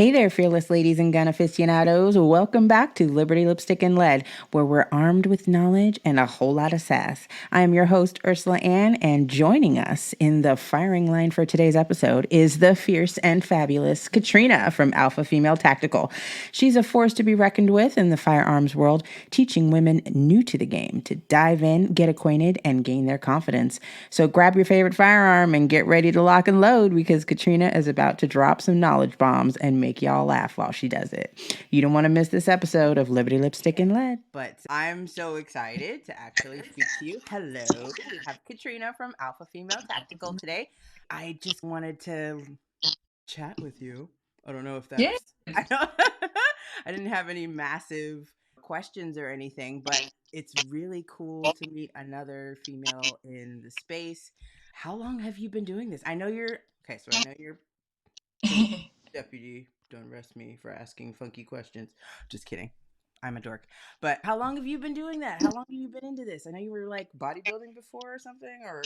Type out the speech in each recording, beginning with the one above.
Hey there, fearless ladies and gun aficionados. Welcome back to Liberty Lipstick and Lead, where we're armed with knowledge and a whole lot of sass. I am your host, Ursula Ann, and joining us in the firing line for today's episode is the fierce and fabulous Katrina from Alpha Female Tactical. She's a force to be reckoned with in the firearms world, teaching women new to the game to dive in, get acquainted, and gain their confidence. So grab your favorite firearm and get ready to lock and load because Katrina is about to drop some knowledge bombs and make y'all laugh while she does it. You don't want to miss this episode of Liberty Lipstick and Lead. But I'm so excited to actually speak to you. Hello. We have Katrina from Alpha Female Tactical today. I just wanted to chat with you. I don't know if that's I don't I didn't have any massive questions or anything, but it's really cool to meet another female in the space. How long have you been doing this? I know you're police deputy. Don't arrest me for asking funky questions. Just kidding. I'm a dork. But how long have you been doing that? How long have you been into this? I know you were like bodybuilding before or something, or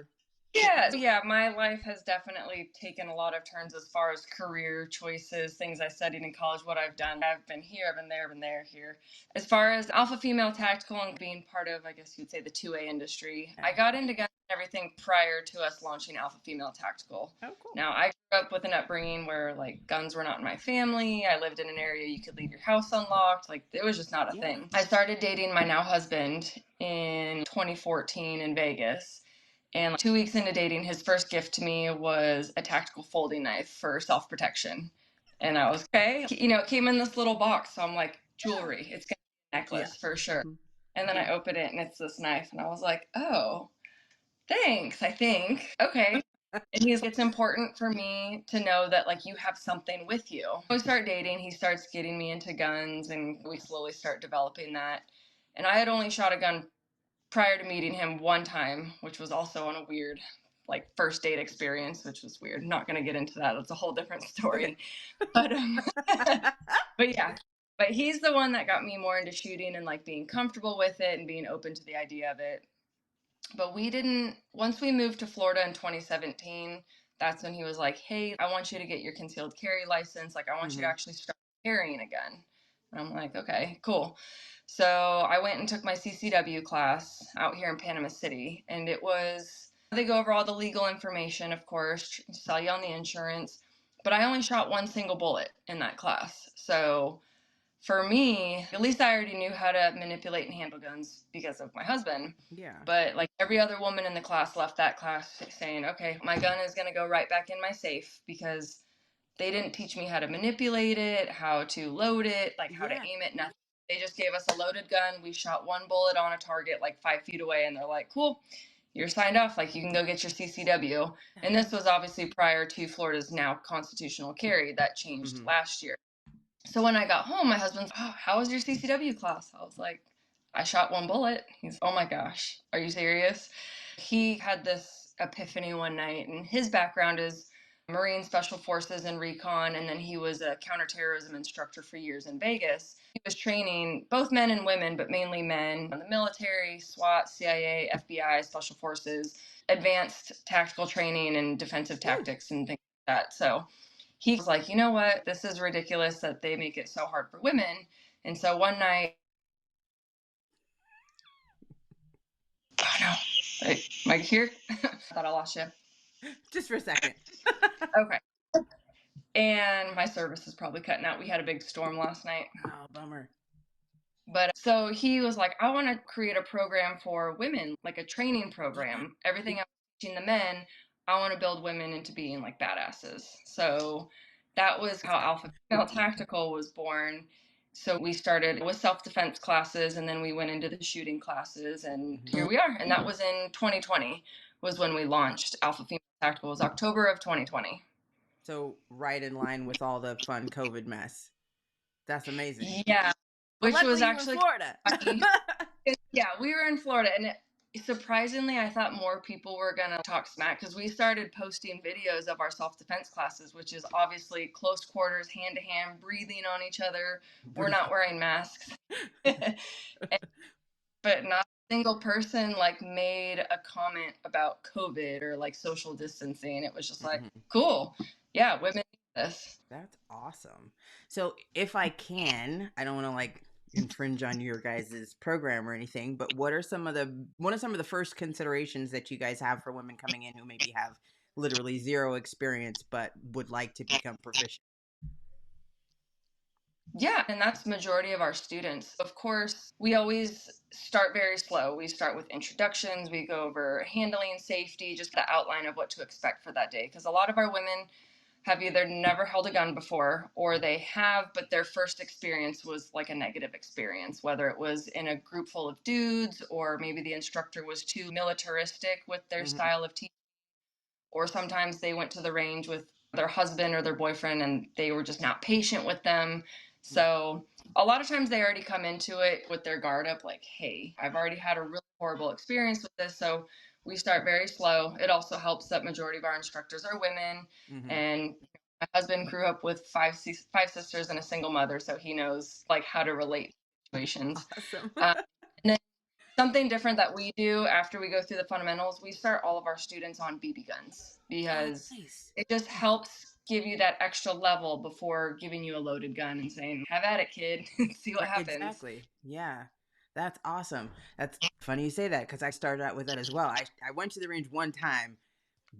Yeah, my life has definitely taken a lot of turns as far as career choices, things I studied in college, what I've done. I've been here, I've been there, I've been there, here. As far as Alpha Female Tactical and being part of, I guess you'd say, the 2A industry, I got into guns and everything prior to us launching Alpha Female Tactical. Oh, cool. Now, I grew up with an upbringing where, like, guns were not in my family. I lived in an area you could leave your house unlocked. Like, it was just not a thing. I started dating my now husband in 2014 in Vegas. And 2 weeks into dating, his first gift to me was a tactical folding knife for self-protection. And I was, okay. You know, it came in this little box. So I'm like, jewelry. It's going to be a necklace for sure. And then I open it and it's this knife. And I was like, oh, thanks, I think. Okay. And he's like, it's important for me to know that, like, you have something with you. We start dating. He starts getting me into guns and we slowly start developing that. And I had only shot a gun prior to meeting him one time, which was also on a weird, like, first date experience, which was weird. Not going to get into that. It's a whole different story. But but yeah, but he's the one that got me more into shooting and, like, being comfortable with it and being open to the idea of it. But once we moved to Florida in 2017, that's when he was like, hey, I want you to get your concealed carry license. Like, I want you to actually start carrying a gun. And I'm like, okay, cool. So I went and took my CCW class out here in Panama City. And they go over all the legal information, of course, sell you on the insurance. But I only shot one single bullet in that class. So for me, at least I already knew how to manipulate and handle guns because of my husband. Yeah. But, like, every other woman in the class left that class saying, okay, my gun is going to go right back in my safe because they didn't teach me how to manipulate it, how to load it, like how to aim it, nothing. They just gave us a loaded gun. We shot one bullet on a target like 5 feet away, and they're like, cool, you're signed off. Like, you can go get your CCW. And this was obviously prior to Florida's now constitutional carry that changed last year. So when I got home, my husband's, oh, how was your CCW class? I was like, I shot one bullet. He's, oh my gosh, are you serious? He had this epiphany one night, and his background is Marine Special Forces and Recon, and then he was a counterterrorism instructor for years in Vegas. He was training both men and women, but mainly men, in the military, SWAT, CIA, FBI, Special Forces, advanced tactical training and defensive tactics and things like that. So he was like, you know what? This is ridiculous that they make it so hard for women. And so one night, oh no, wait, am I here? I thought I lost you. Just for a second. Okay. And my service is probably cutting out. We had a big storm last night. Oh, bummer. But so he was like, I want to create a program for women, like a training program. Everything I'm teaching the men, I want to build women into being like badasses. So that was how Alpha Female Tactical was born. So we started with self-defense classes, and then we went into the shooting classes, and here we are. And that was in 2020 was when we launched Alpha Female Tactical. It was October of 2020. So right in line with all the fun COVID mess. That's amazing. Yeah. Which was actually in Florida. Yeah, we were in Florida, and surprisingly, I thought more people were going to talk smack because we started posting videos of our self-defense classes, which is obviously close quarters, hand-to-hand, breathing on each other. We're not wearing masks. But not a single person, like, made a comment about COVID or, like, social distancing. It was just like, cool. Yeah, women this. That's awesome. So if I can, I don't want to like infringe on your guys' program or anything, but what are some of the first considerations that you guys have for women coming in who maybe have literally zero experience but would like to become proficient? Yeah, and that's majority of our students. Of course, we always start very slow. We start with introductions, we go over handling safety, just the outline of what to expect for that day. Because a lot of our women have either never held a gun before or they have, but their first experience was like a negative experience, whether it was in a group full of dudes or maybe the instructor was too militaristic with their Mm-hmm. style of teaching, or sometimes they went to the range with their husband or their boyfriend and they were just not patient with them. So a lot of times they already come into it with their guard up, like, hey, I've already had a really horrible experience with this. So we start very slow. It also helps that majority of our instructors are women. Mm-hmm. And my husband grew up with five sisters and a single mother, so he knows like how to relate to situations. Awesome. And then something different that we do after we go through the fundamentals, we start all of our students on BB guns Oh, because nice. it just helps give you that extra level before giving you a loaded gun and saying, have at it, kid, see what Right, happens. exactly. Yeah. That's awesome. That's funny you say that because I started out with that as well. I went to the range one time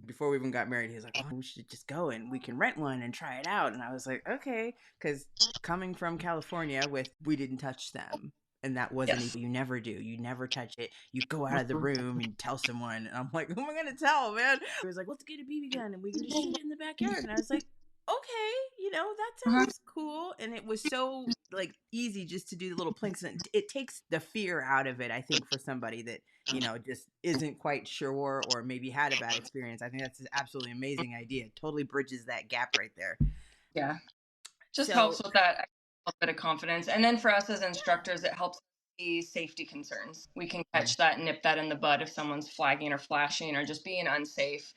before we even got married. He was like, "Oh, we should just go and we can rent one and try it out." And I was like, "Okay," because coming from California, with we didn't touch them, and that wasn't Yes. you never do. You never touch it. You go out of the Mhm. room and tell someone. And I'm like, "Who am I gonna tell, man?" He was like, "Let's get a BB gun and we can just shoot it in the backyard." And I was like, "Okay, that Uh-huh. sounds cool." And it was so like easy just to do the little plinks, and it takes the fear out of it. I think for somebody that just isn't quite sure or maybe had a bad experience. I think that's an absolutely amazing idea. Totally bridges that gap right there. Yeah. Just helps So, with that bit of confidence. And then for us as instructors, it helps see safety concerns. We can yeah. catch that and nip that in the bud if someone's flagging or flashing or just being unsafe.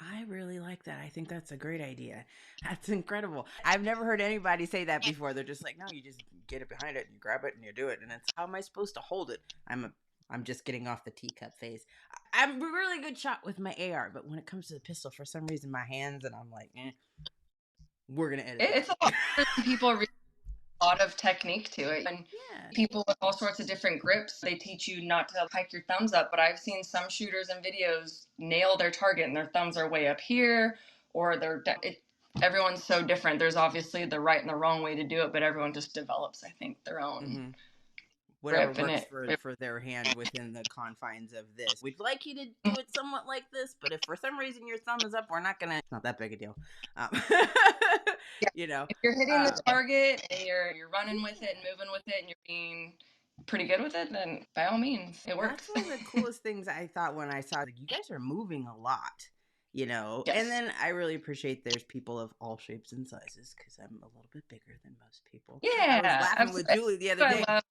I really like that. I think that's a great idea. That's incredible. I've never heard anybody say that before. They're just like, no, you just get it behind it and you grab it and you do it. And it's how am I supposed to hold it? I'm just getting off the teacup phase. I'm a really good shot with my AR, but when it comes to the pistol, for some reason, my hands and I'm like, we're gonna edit that. It's a lot harder than people a lot of technique to it. And Yeah. people with all sorts of different grips, they teach you not to hike your thumbs up. But I've seen some shooters in videos nail their target and their thumbs are way up here, or everyone's so different. There's obviously the right and the wrong way to do it, but everyone just develops, I think, their own Mm-hmm. Whatever grip and works it. for their hand within the confines of this. We'd like you to do it somewhat like this, but if for some reason your thumb is up, we're not gonna. It's not that big a deal. Um, Yeah, you know. if you're hitting the Um, target and you're running with it and yeah. moving with it and you're being pretty good with it, then by all means, it That's works. one of the coolest things I thought when I saw like you guys are moving a lot. And Yes. then I really appreciate there's people of all shapes and sizes because I'm a little bit bigger than most people. I was Yeah, laughing with absolutely. Julie the other I day. love.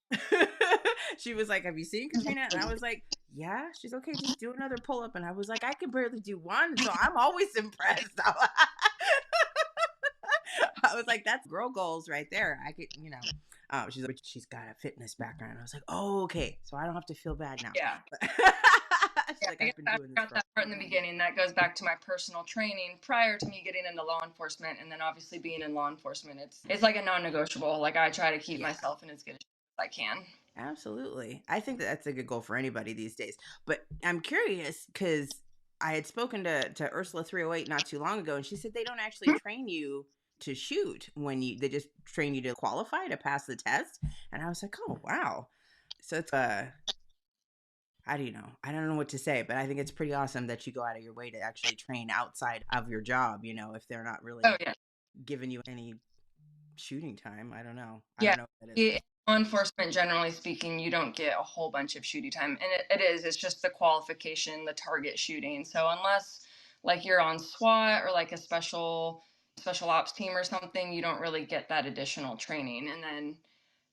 She was like, "Have you seen Katrina?" And I was like, "Yeah." She's okay. Just do another pull up. And I was like, "I can barely do one, so I'm always impressed." I was like, "That's girl goals right there." I could. She's like, she's got a fitness background. I was like, "Oh, okay, so I don't have to feel bad now." Yeah. She's Yeah, like, I "I've guess been I doing this forgot for." that part in the beginning. That goes back to my personal training prior to me getting into law enforcement, and then obviously being in law enforcement. It's like a non-negotiable. Like I try to keep Yeah, myself in as good as I can. absolutely. I think that's a good goal for anybody these days. But I'm curious because I had spoken to Ursula 308 not too long ago, and she said they don't actually train you to shoot they just train you to qualify to pass the test. And I was like, oh wow. So it's how do you know? I don't know what to say, but I think it's pretty awesome that you go out of your way to actually train outside of your job, if they're not Oh really yeah, giving you any shooting time. I don't know. I yeah. don't know what that is. In law enforcement, generally speaking, you don't get a whole bunch of shooting time, and it's just the qualification, the target shooting. So unless like you're on SWAT or like a special ops team or something, you don't really get that additional training. And then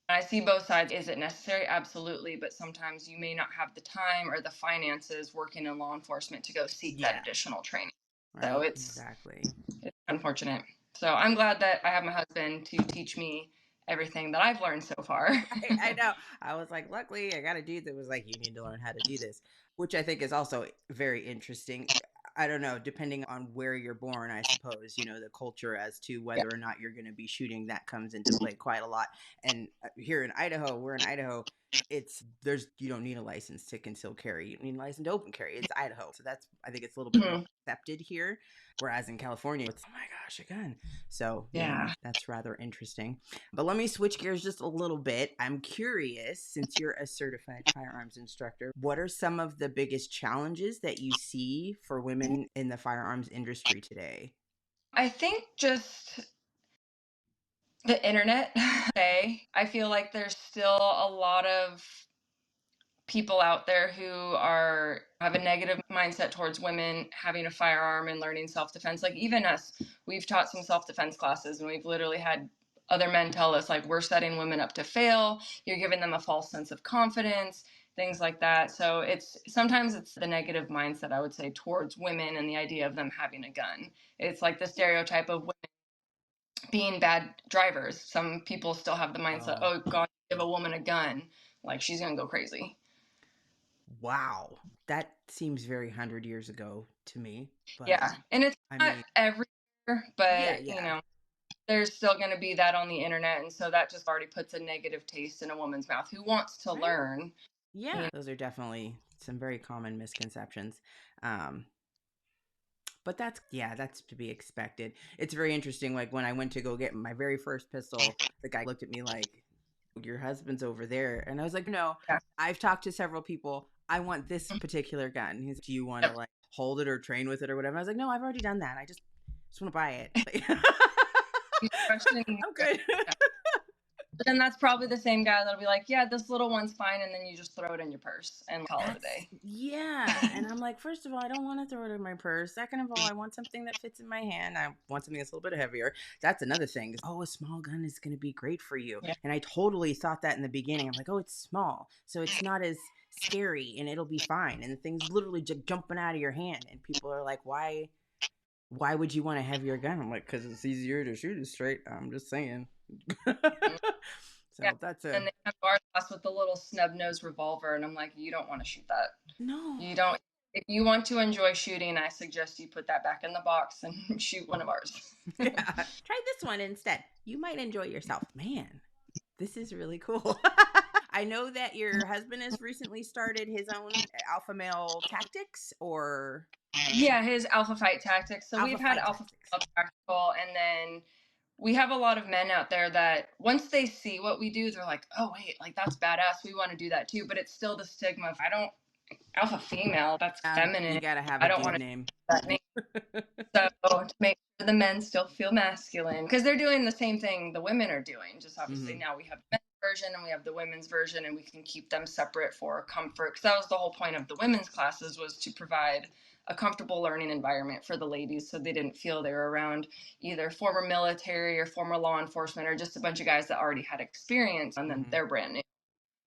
I see both sides. Is it necessary? Absolutely. But sometimes you may not have the time or the finances working in law enforcement to go seek that Yeah. additional training. So Right. Exactly. it's unfortunate. So I'm glad that I have my husband to teach me everything that I've learned so far. Right, I know. I was like, luckily, I got a dude that was like, you need to learn how to do this, which I think is also very interesting. I don't know, depending on where you're born, I suppose, the culture as to Yeah. whether or not you're going to be shooting, that comes into play quite a lot. And here in Idaho, we're in Idaho, you don't need a license to conceal carry. You don't need a license to open carry. It's Idaho. So I think it's a little bit more Mhm. accepted here. Whereas in California, it's, oh my gosh, a gun. So, Yeah. that's rather interesting. But let me switch gears just a little bit. I'm curious, since you're a certified firearms instructor, what are some of the biggest challenges that you see for women in the firearms industry today? I think just the internet. I feel like there's still a lot of people out there who have a negative mindset towards women having a firearm and learning self-defense. Like even us, we've taught some self-defense classes, and we've literally had other men tell us like, we're setting women up to fail, you're giving them a false sense of confidence, things like that. So sometimes it's the negative mindset, I would say, towards women and the idea of them having a gun. It's like the stereotype of women being bad drivers. Some people still have the mindset, Oh, oh god, give a woman a gun, like she's gonna go crazy. wow. That seems very 100 years ago to me. But Yeah, and it's I not mean, everywhere, yeah, but yeah. there's still going to be that on the internet, and so that just already puts a negative taste in a woman's mouth who wants to I, learn. yeah, those are definitely some very common misconceptions. Um, but that's to be expected. It's very interesting. Like when I went to go get my very first pistol, the guy looked at me like, your husband's over there. And I was like, no, Yeah. I've talked to several people. I want this particular gun. He's like, do you want to Yep. like hold it or train with it or whatever? I was like, no, I've already done that. I just want to buy it. He's questioning. I'm good. But then that's probably the same guy that'll be like, yeah, this little one's fine, and then you just throw it in your purse and call it a That's day. yeah. And I'm like, first of all, I don't want to throw it in my purse. Second of all, I want something that fits in my hand. I want something that's a little bit heavier. That's another thing. Oh, a small gun is going to be great for you. Yeah. And I totally thought that in the beginning. I'm like, oh, it's small, so it's not as scary, and it'll be fine. And the thing's literally just jumping out of your hand. And people are like, why? Why would you want a heavier gun? I'm like, because it's easier to shoot it straight. I'm just saying. Yeah. So that's And they have our class with the little snub nose revolver, and I'm like, you don't want to shoot that. no. You don't. If you want to enjoy shooting, I suggest you put that back in the box and shoot one of ours. Yeah, try this one instead. You might enjoy yourself. Man, this is really cool. I know that your husband has recently started his own alpha male tactics or Yeah, his Alpha Fight Tactics. So alpha we've had fight Alpha tactics. Fight Tactical, and then we have a lot of men out there that once they see what we do, they're like, oh, wait, like that's badass. We want to do that too. But it's still the stigma of, I don't, alpha female, that's You feminine. got to have I a don't dude want to name. do that name. So to make sure the men still feel masculine, because they're doing the same thing the women are doing. Just obviously Mm-hmm. now we have the men's version and we have the women's version, and we can keep them separate for comfort. Because that was the whole point of the women's classes, was to provide a comfortable learning environment for the ladies, so they didn't feel they were around either former military or former law enforcement or just a bunch of guys that already had experience, and then Mm-hmm. they're brand new,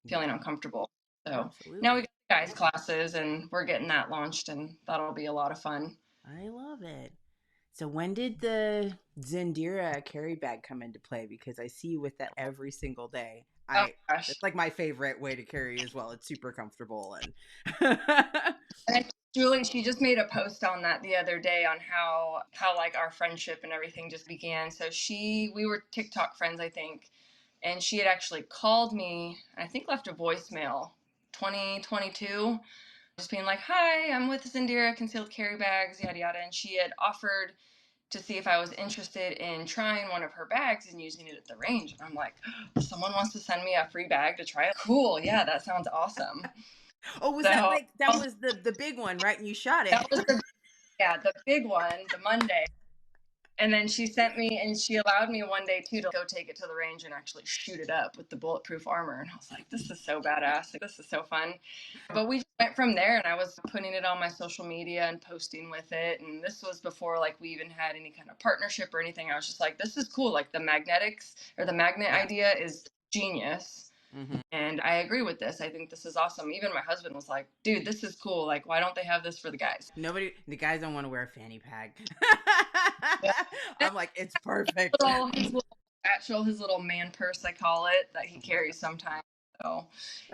feeling Yeah, uncomfortable. So now we absolutely. got guys classes, and we're getting that launched, and that'll be a lot of fun. I love it. So when did the Zendira carry bag come into play? Because I see you with that every single day. Oh I gosh. That's like my favorite way to carry as well. It's super comfortable and And Julie, she just made a post on that the other day on how like our friendship and everything just began. So we were TikTok friends, I think, and she had actually called me, I think left a voicemail, 2022, just being like, "Hi, I'm with Zindira Concealed Carry Bags, yada yada," and she had offered to see if I was interested in trying one of her bags and using it at the range. And I'm like, someone wants to send me a free bag to try it. Cool, yeah, that sounds awesome. oh, was that So like that was the big one, right? And you shot that it. was the big one, the Monday. And then she sent me, and she allowed me one day too to go take it to the range and actually shoot it up with the bulletproof armor. And I was like, this is so badass. Like, this is so fun. But we went from there, and I was putting it on my social media and posting with it. And this was before like we even had any kind of partnership or anything. I was just like, this is cool. Like the magnetics or the magnet Yeah. idea is genius. Mm-hmm. And I agree with this. I think this is awesome. Even my husband was like, dude, this is cool. Like, why don't they have this for the guys? The guys don't want to wear a fanny pack. Yeah. I'm like, it's perfect. His little satchel, his little man purse, I call it, that he carries sometimes. So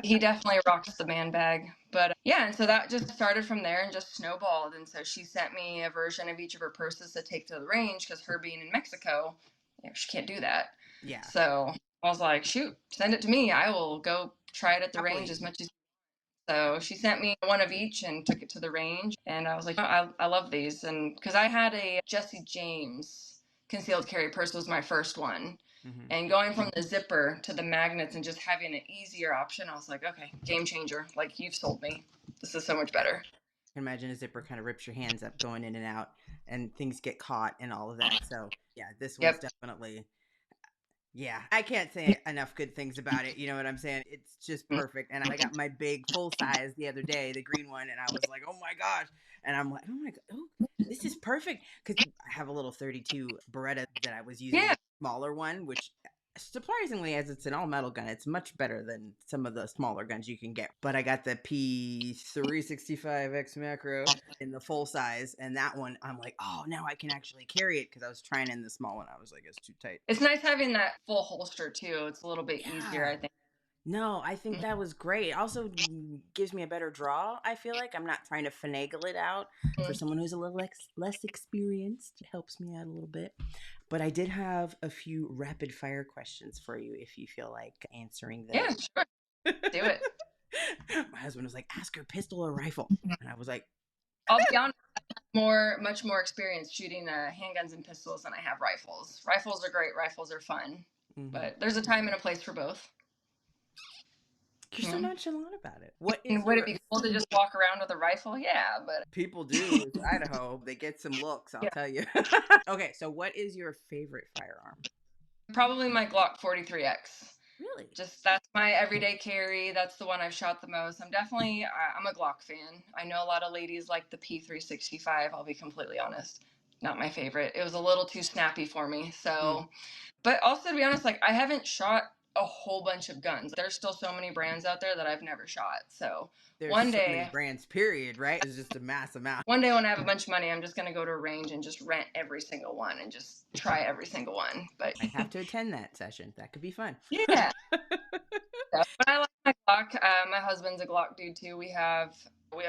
he definitely rocks the man bag. But yeah, and so that just started from there and just snowballed. And so she sent me a version of each of her purses to take to the range because her being in Mexico, she can't do that. Yeah. So I was like, shoot, send it to me. I will go try it at the range Happily. as much as. So she sent me one of each and took it to the range. And I was like, oh, I love these. And because I had a Jesse James concealed carry purse was my first one. Mm-hmm. And going from the zipper to the magnets and just having an easier option, I was like, okay, game changer. Like, you've sold me. This is so much Yeah. better. I can imagine a zipper kind of rips your hands up going in and out and things get caught and all of that. So yeah, this one's Yep. definitely, yeah, I can't say enough good things about it. You know what I'm saying? It's just perfect. And I got my big full size the other day, the green one, and I was like, oh my gosh. And I'm like, oh my God, oh, this is perfect. Because I have a little 32 Beretta that I was using, Yeah. the smaller one, which surprisingly, as it's an all metal gun, it's much better than some of the smaller guns you can get. But I got the P365X macro in the full size, and that one I'm like, oh, now I can actually carry it because I was trying in the small one. I was like, it's too tight. It's nice having that full holster, too. It's a little bit easier, Yeah. I think. No, I think that was great. Also gives me a better draw. I feel like I'm not trying to finagle it out for someone who's a little less experienced. It helps me out a little bit. But I did have a few rapid fire questions for you if you feel like answering Yeah, those. sure. Do it. My husband was like, ask her pistol or rifle. And I was like, I'll be honest, much more experience shooting handguns and pistols than I have rifles. Rifles are great. Rifles are fun, mm-hmm. but there's a time and a place for both. You're You so know? nonchalant about it. What is And would it your be cool to just walk around with a rifle? Yeah, but people do? It's Idaho. They get some looks, I'll yeah, tell you. Okay, so what is your favorite firearm? probably my Glock 43X. Really? Just that's my everyday carry. That's the one I've shot the most. I'm a Glock fan. I know a lot of ladies like the P365. I'll be completely honest, not my favorite. It was a little too snappy for me. Hmm. So, but also to be honest, like I haven't shot a whole bunch of guns. There's still so many brands out there that I've never shot. So There's one so many day, brands, period, right? It's just a mass amount. one day when I have a bunch of money, I'm just gonna go to a range and just rent every single one and just try every single one. But I'd have to attend that session. That could be fun. yeah. So, but I like my Glock. My husband's a Glock dude too. We have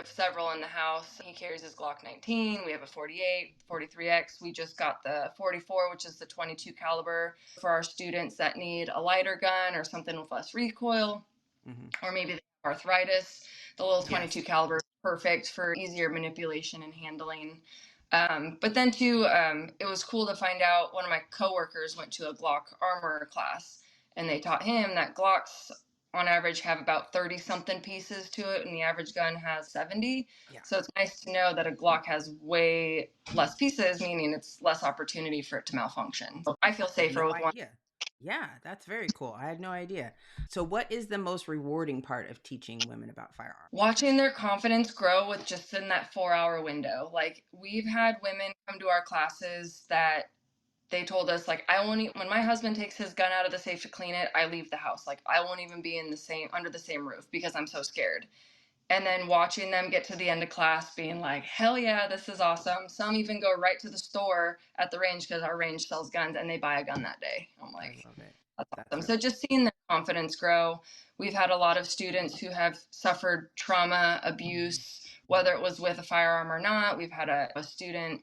several in the house. He carries his Glock 19. We have a 48, 43X. We just got the 44, which is the 22 caliber for our students that need a lighter gun or something with less recoil, Hmm. or maybe they have arthritis. The little 22 Yes. caliber is perfect for easier manipulation and handling. But then too, it was cool to find out one of my coworkers went to a Glock armor class, and they taught him that Glocks on average have about 30 something pieces to it, and the average gun has 70. Yeah. So it's nice to know that a Glock has way less pieces, meaning it's less opportunity for it to malfunction. So I feel I had safer no with one. idea. Yeah, that's very cool. I had no idea. So, what is the most rewarding part of teaching women about firearms? Watching their confidence grow with just in that 4 hour window. Like, we've had women come to our classes that they told us, like, I won't when my husband takes his gun out of the safe to clean it, I leave the house. Like, I won't even be under the same roof because I'm so scared. And then watching them get to the end of class being like, hell yeah, this is awesome. Some even go right to the store at the range because our range sells guns and they buy a gun that day. I'm I like, love it. that's That's awesome. really So just seeing their confidence grow. We've had a lot of students who have suffered trauma, abuse, whether it was with a firearm or not. We've had a student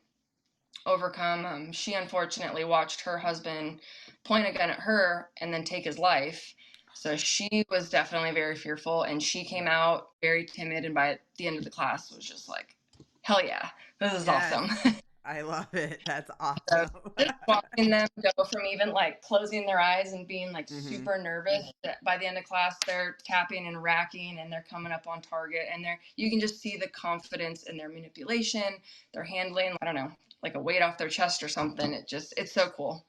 overcome. She unfortunately watched her husband point a gun at her and then take his life. So she was definitely very fearful, and she came yeah. out very timid. And by the end of the class, was just like, "Hell yeah, this is Yes. awesome." I love it. That's So awesome. just watching them go from even like closing their eyes and being like Hmm. super nervous, that by the end of class they're tapping and racking and they're coming up on target, and you can just see the confidence in their manipulation, their handling. I don't know, like a weight off their chest or something. It's so cool.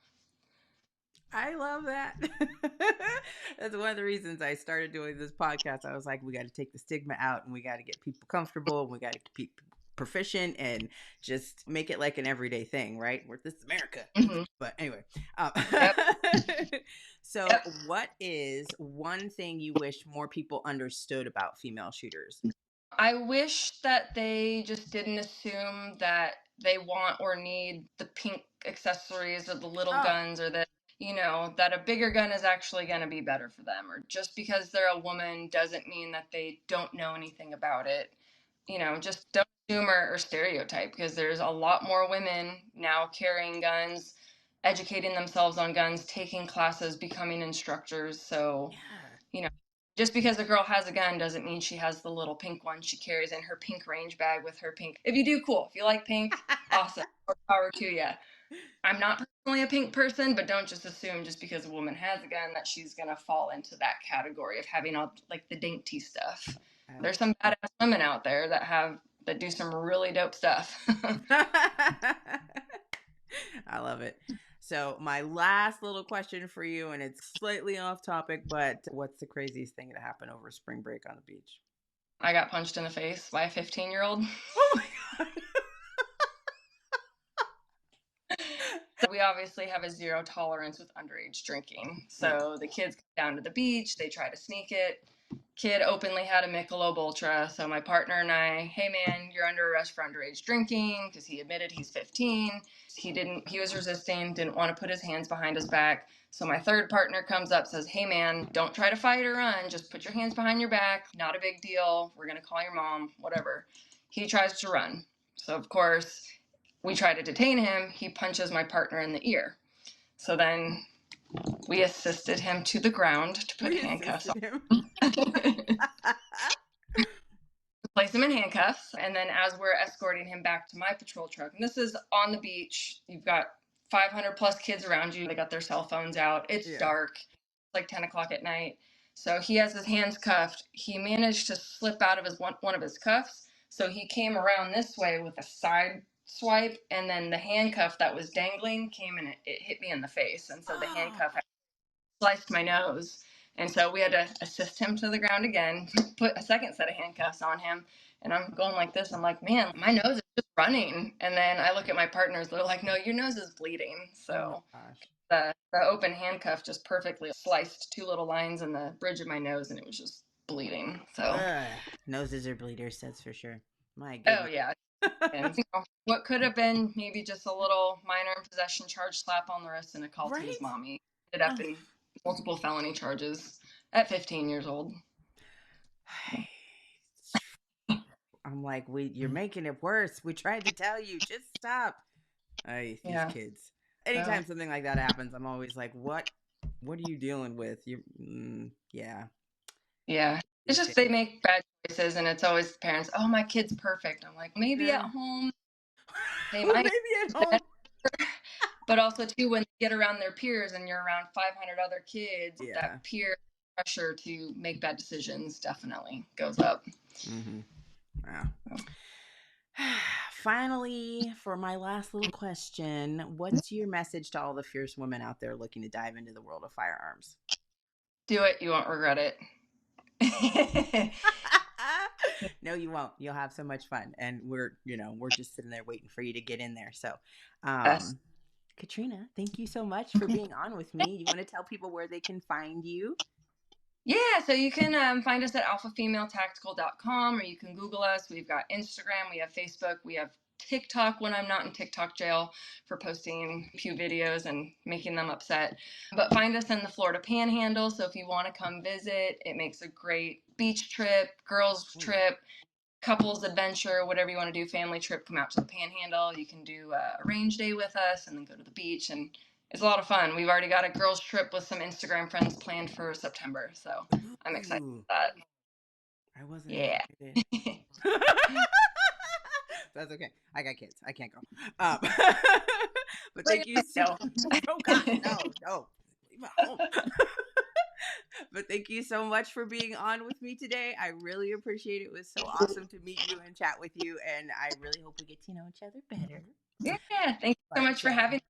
I love that. That's one of the reasons I started doing this podcast. I was like, we got to take the stigma out and we got to get people comfortable and we got to keep people proficient and just make it like an everyday thing, right? Where this is America. Hmm. But anyway, um, Yep. so Yep. what is one thing you wish more people understood about female shooters? I wish that they just didn't assume that they want or need the pink accessories or the little Oh, guns or the that a bigger gun is actually going to be better for them, or just because they're a woman doesn't mean that they don't know anything about it. Just don't assume or stereotype, because there's a lot more women now carrying guns, educating themselves on guns, taking classes, becoming instructors. So, Yeah. just because a girl has a gun doesn't mean she has the little pink one she carries in her pink range bag with her pink. If you do, cool. If you like pink, awesome. More power to you. I'm not personally a pink person, but don't just assume just because a woman has a gun that she's going to fall into that category of having all like the dainty stuff. There's some badass women out there that do some really dope stuff. I love it. So my last little question for you, and it's slightly off topic, but what's the craziest thing that happened over spring break on the beach? I got punched in the face by a 15-year-old. Oh my God. So we obviously have a zero tolerance with underage drinking. So the kids come down to the beach, they try to sneak it. Kid openly had a Michelob Ultra. So my partner and I, hey man, you're under arrest for underage drinking, because he admitted he's 15. He was resisting, didn't want to put his hands behind his back. So my third partner comes up, says, hey man, don't try to fight or run. Just put your hands behind your back. Not a big deal. We're going to call your mom, whatever. He tries to run. So of course, we try to detain him. He punches my partner in the ear. So then we assisted him to the ground to put We handcuffs assisted him. on. Place him in handcuffs, and then as we're escorting him back to my patrol truck, and this is on the beach, you've got 500 plus kids around you. They got their cell phones out. It's dark. It's like 10 o'clock at night. So he has his hands cuffed. He managed to slip out of one of his cuffs. So he came around this way with a side swipe, and then the handcuff that was dangling came and it hit me in the face. And so the handcuff sliced my nose. And so we had to assist him to the ground again, put a second set of handcuffs on him. And I'm going like this. I'm like, man, my nose is just running. And then I look at my partners. They're like, no, your nose is bleeding. So the open handcuff just perfectly sliced two little lines in the bridge of my nose, and it was just bleeding. So noses are bleeders, that's for sure. My oh goodness. yeah. And what could have been maybe just a little minor possession charge, slap on the wrist, and a call to his mommy ended up in multiple felony charges at 15 years old. I'm like, you're making it worse. We tried to tell you, just stop. These kids. Anytime something like that happens, I'm always like, what are you dealing with? Yeah. It's just they make bad choices, and it's always the parents, oh, my kid's perfect. I'm like, maybe at home they might. Maybe at home. But also too, when they get around their peers and you're around 500 other kids, that peer pressure to make bad decisions definitely goes up. Wow. Finally, for my last little question, what's your message to all the fierce women out there looking to dive into the world of firearms? Do it. You won't regret it. No, you won't. You'll have so much fun. And we're just sitting there waiting for you to get in there. So, Katrina, thank you so much for being on with me. You want to tell people where they can find you? Yeah, so you can find us at alphafemaletactical.com, or you can Google us. We've got Instagram, we have Facebook, we have TikTok when I'm not in TikTok jail for posting a few videos and making them upset. But find us in the Florida Panhandle. So if you want to come visit, it makes a great beach trip, girls trip, couples adventure, whatever you want to do, family trip, come out to the Panhandle. You can do a range day with us and then go to the beach, and it's a lot of fun. We've already got a girls trip with some Instagram friends planned for September, so I'm excited for that. I wasn't. Yeah. That's okay. I got kids. I can't go. But thank you so. Oh God, no. Leave me home. But thank you so much for being on with me today. I really appreciate it. It was so awesome to meet you and chat with you, and I really hope we get to know each other better. Yeah, thank you so much for having me.